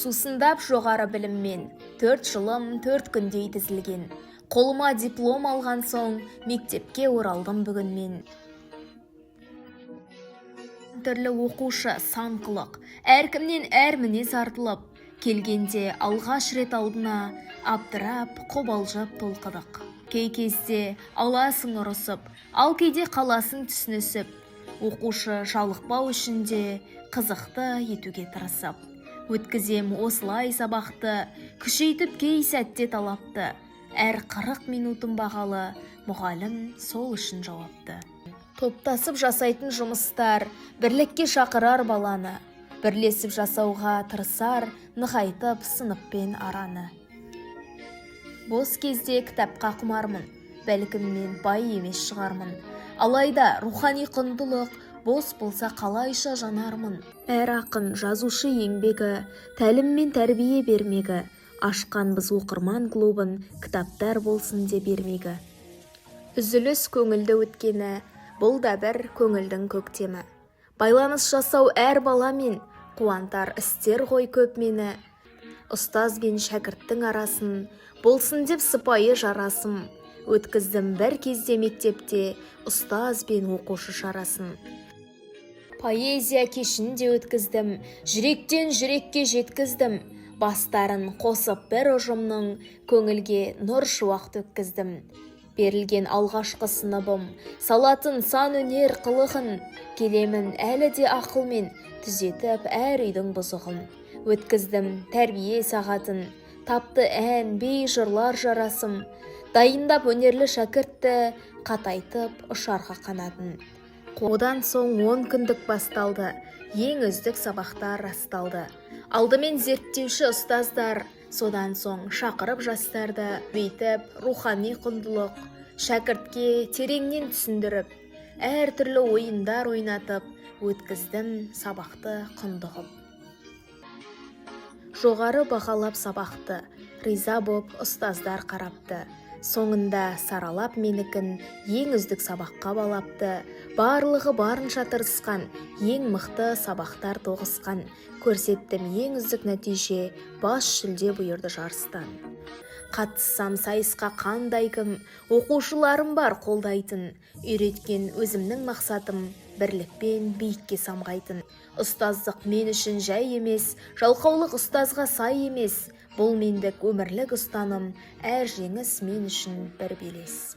Сусындап жоғары біліммен 4 жылым 4 күндей тізілген. Қолыма диплом алған соң мектепке оралдым бүгін мен. Түрлі оқушы сан қылық, әркімнен әр мінез артылып, келгенде алғаш рет алдына аптырап, қобалжып толқыдық. Кей кезде аласың ұрысып, ал кейде қаласың түсінісіп, оқушы жалықпау үшін де қызықты етуге тырысып. Өткізем осылай сабақты, күшейтіп кей сәтте талапты. Әр 40 минутын бағалы, мұғалім сол үшін жауапты. Топтасып жасайтын жұмыстар бірлікке шақырар баланы. Бірлесіп жасауға тырысар, нығайтып сыныппен араны. Бос кезде кітапқа құмармын, бәлкім мен бай емес шығармын. Алайда рухани құндылық бос болса қалайша жанармын. Әр ақын жазушы еңбегі, тәлім мен тәрбие бермегі. Ашқан біз оқырман клубын, кітаптар болсын де бермегі. Үзіліс көңілді өткені, бұл да бір көңілдің көктемі. Байланыс жасау әр баламен, қуантар істер ғой көп мені. Ұстаз бен шәкірттің арасын, болсын деп сыпайы жарасым. Өткіздім бір кезде мектепте, ұстаз бен оқушы шарасын. Поэзия кешінде өткіздім, жүректен жүрекке жеткіздім. Бастарын қосып бір ұжымның, көңілге нұр шуақ төккіздім. Берілген алғашқы сыныбым, салатын сан өнер қылығын, келемін әлі де ақылмен, түзетіп әр үйдің бұзығын. Өткіздім тәрбие сағатын, тапты ән, бей жырлар жарасым, дайындап өнерлі шәкіртті, қатайтып ұшарға қанатын. Одан соң 10 күндік басталды, ең үздік сабақтар расталды. Алдымен зерттеуші ұстаздар, содан соң шақырып жастарды, бейтіп рухани құндылық, шәкіртке тереңнен түсіндіріп, әр түрлі ойындар ойнатып, өткіздім сабақты құндығып. Жоғары бағалап сабақты, риза боп ұстаздар қарапты. Соңында саралап менікін, ең үздік сабаққа балапты. Барлығы барынша тырысқан, ең мықты сабақтар тоғысқан. Көрсеттім ең үздік нәтиже, бас жүлде бұйырды жарыстан. Қатыссам сайысқа қандай кім, оқушыларым бар қолдайтын. Үйреткен өзімнің мақсатым, бірлікпен биікке самғайтын. Ұстаздық мен үшін жай емес, жалқаулық ұстазға сай емес. Бұл мендік өмірлік ұстаным, әр жеңіс мен үшін бір белес.